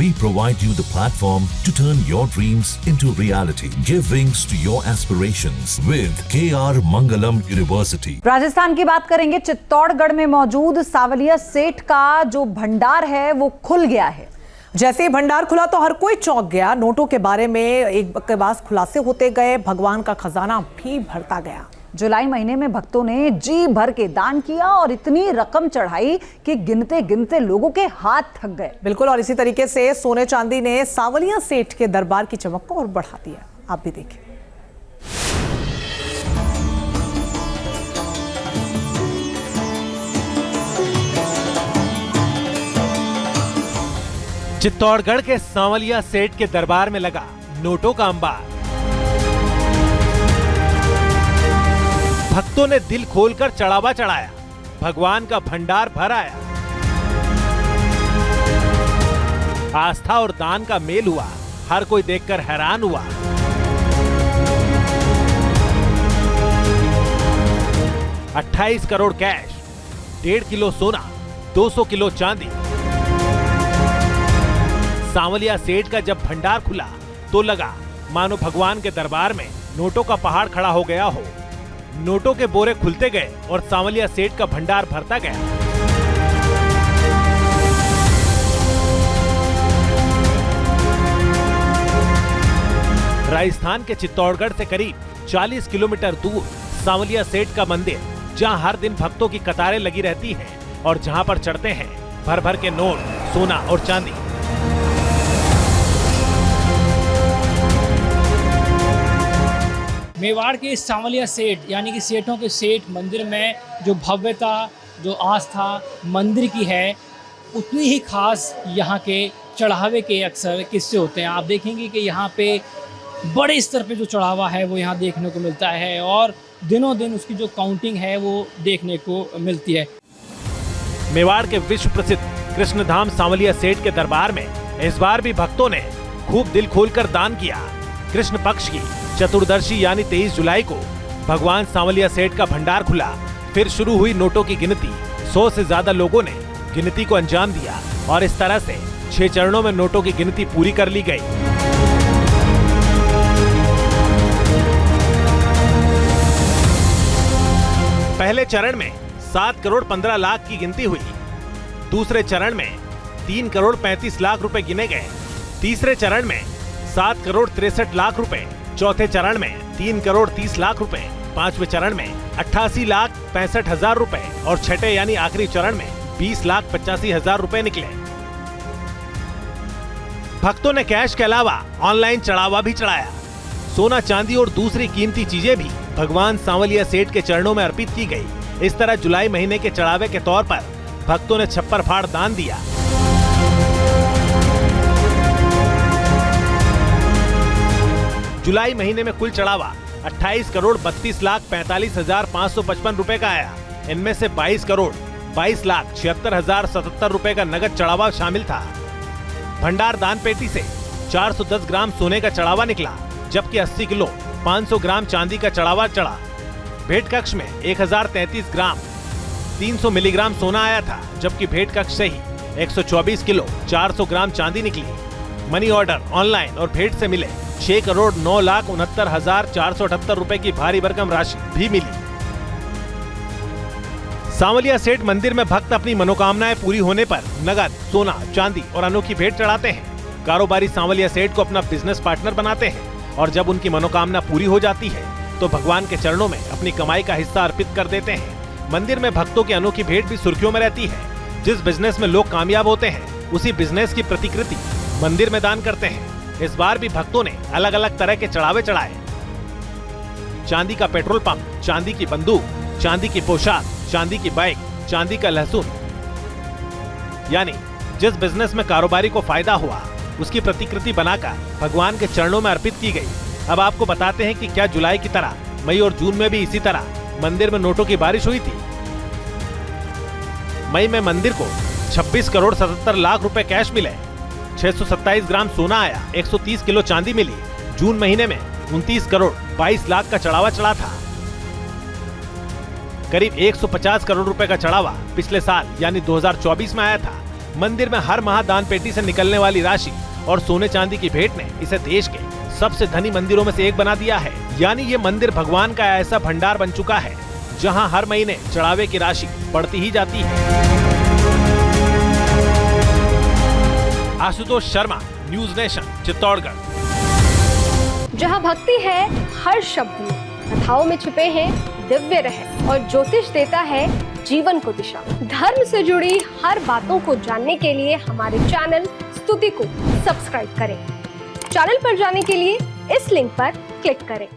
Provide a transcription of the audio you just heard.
We provide you the platform to turn your dreams into reality. Give wings to your aspirations with KR Mangalam University. Rajasthan की बात करेंगे। चित्तौड़गढ़ में मौजूद सावलिया सेठ का जो भंडार है वो खुल गया है। जैसे ही भंडार खुला तो हर कोई चौंक गया। नोटों के बारे में एक के बाद खुलासे होते गए, भगवान का खजाना भी भरता गया। जुलाई महीने में भक्तों ने जी भर के दान किया और इतनी रकम चढ़ाई कि गिनते गिनते लोगों के हाथ थक गए। बिल्कुल, और इसी तरीके से सोने चांदी ने सावलिया सेठ के दरबार की चमक को और बढ़ा दिया। आप भी देखिए। चित्तौड़गढ़ के सावलिया सेठ के दरबार में लगा नोटों का अंबार। भक्तों ने दिल खोलकर चढ़ावा चढ़ाया, भगवान का भंडार भर आया। आस्था और दान का मेल हुआ, हर कोई देखकर हैरान हुआ। $28 करोड़ कैश, 1.5 किलो सोना, 200 किलो चांदी। सावलिया सेठ का जब भंडार खुला तो लगा मानो भगवान के दरबार में नोटों का पहाड़ खड़ा हो गया हो। नोटों के बोरे खुलते गए और सावलिया सेठ का भंडार भरता गया। राजस्थान के चित्तौड़गढ़ से करीब 40 किलोमीटर दूर सावलिया सेठ का मंदिर, जहां हर दिन भक्तों की कतारें लगी रहती हैं और जहां पर चढ़ते हैं भर भर के नोट, सोना और चांदी। मेवाड़ के सावलिया सेठ यानी कि सेठों के सेठ मंदिर में जो भव्यता, जो आस्था मंदिर की है, उतनी ही खास यहाँ के चढ़ावे के अक्सर किस्से होते हैं। आप देखेंगे कि यहाँ पे बड़े स्तर पे जो चढ़ावा है वो यहाँ देखने को मिलता है और दिनों दिन उसकी जो काउंटिंग है वो देखने को मिलती है। मेवाड़ के विश्व प्रसिद्ध कृष्णधाम सावलिया सेठ के दरबार में इस बार भी भक्तों ने खूब दिल खोलकर दान किया। कृष्ण पक्ष की चतुर्दशी यानी 23 जुलाई को भगवान सावलिया सेठ का भंडार खुला। फिर शुरू हुई नोटों की गिनती। 100 से ज्यादा लोगों ने गिनती को अंजाम दिया और इस तरह से 6 चरणों में नोटों की गिनती पूरी कर ली गई। पहले चरण में 7 करोड़ 15 लाख की गिनती हुई। दूसरे चरण में 3 करोड़ 35 लाख रुपए गिने गए। तीसरे चरण में 7 करोड़ 63 लाख रुपए। चौथे चरण में 3 करोड़ 30 लाख रुपए। पांचवें चरण में 88 लाख 65 हजार रुपए और छठे यानी आखिरी चरण में 20 लाख 85 हजार रुपए निकले। भक्तों ने कैश के अलावा ऑनलाइन चढ़ावा भी चढ़ाया। सोना, चांदी और दूसरी कीमती चीजें भी भगवान सावलिया सेठ के चरणों में अर्पित की गई। इस तरह जुलाई महीने के चढ़ावे के तौर पर भक्तों ने छप्पर फाड़ दान दिया। जुलाई महीने में कुल चढ़ावा 28 करोड़ 32 लाख 45 हजार 555 रुपए का आया। इनमें से 22 करोड़ 22 लाख 76 हजार 77 रुपए का नगद चढ़ावा शामिल था। भंडार दान पेटी से 410 ग्राम सोने का चढ़ावा निकला, जबकि 80 किलो 500 ग्राम चांदी का चढ़ावा चढ़ा। भेंट कक्ष में 1033 ग्राम 300 मिलीग्राम सोना आया था, जबकि भेंट कक्ष से ही 124 किलो 400 ग्राम चांदी निकली। मनी ऑर्डर, ऑनलाइन और भेंट से मिले 6 करोड़ 9 लाख 69 हजार 478 रुपए की भारी भरकम राशि भी मिली। सावलिया सेठ मंदिर में भक्त अपनी मनोकामनाएं पूरी होने पर नगद, सोना, चांदी और अनोखी भेंट चढ़ाते हैं। कारोबारी सावलिया सेठ को अपना बिजनेस पार्टनर बनाते हैं और जब उनकी मनोकामना पूरी हो जाती है तो भगवान के चरणों में अपनी कमाई का हिस्सा अर्पित कर देते हैं। मंदिर में भक्तों की अनोखी भेंट भी सुर्खियों में रहती है। जिस बिजनेस में लोग कामयाब होते हैं उसी बिजनेस की प्रतिकृति मंदिर में दान करते हैं। इस बार भी भक्तों ने अलग अलग तरह के चढ़ावे चढ़ाए। चांदी का पेट्रोल पंप, चांदी की बंदूक, चांदी की पोशाक, चांदी की बाइक, चांदी का लहसुन। यानी जिस बिजनेस में कारोबारी को फायदा हुआ उसकी प्रतिकृति बनाकर भगवान के चरणों में अर्पित की गई। अब आपको बताते हैं कि क्या जुलाई की तरह मई और जून में भी इसी तरह मंदिर में नोटों की बारिश हुई थी। मई में मंदिर को 26 करोड़ 77 लाख रुपए कैश मिले, 627 ग्राम सोना आया, 130 किलो चांदी मिली। जून महीने में 29 करोड़ 22 लाख का चढ़ावा चढ़ा था। करीब 150 करोड़ रुपए का चढ़ावा पिछले साल यानी 2024 में आया था। मंदिर में हर माह दान पेटी से निकलने वाली राशि और सोने चांदी की भेंट ने इसे देश के सबसे धनी मंदिरों में से एक बना दिया है। यानी ये मंदिर भगवान का ऐसा भंडार बन चुका है जहां हर महीने चढ़ावे की राशि बढ़ती ही जाती है। Ashutosh Sharma, news nation, Chittorgarh. जहाँ भक्ति है हर शब्द में, कथाओं में छुपे हैं दिव्य रहस्य और ज्योतिष देता है जीवन को दिशा। धर्म से जुड़ी हर बातों को जानने के लिए हमारे चैनल स्तुति को सब्सक्राइब करें। चैनल पर जाने के लिए इस लिंक पर क्लिक करें।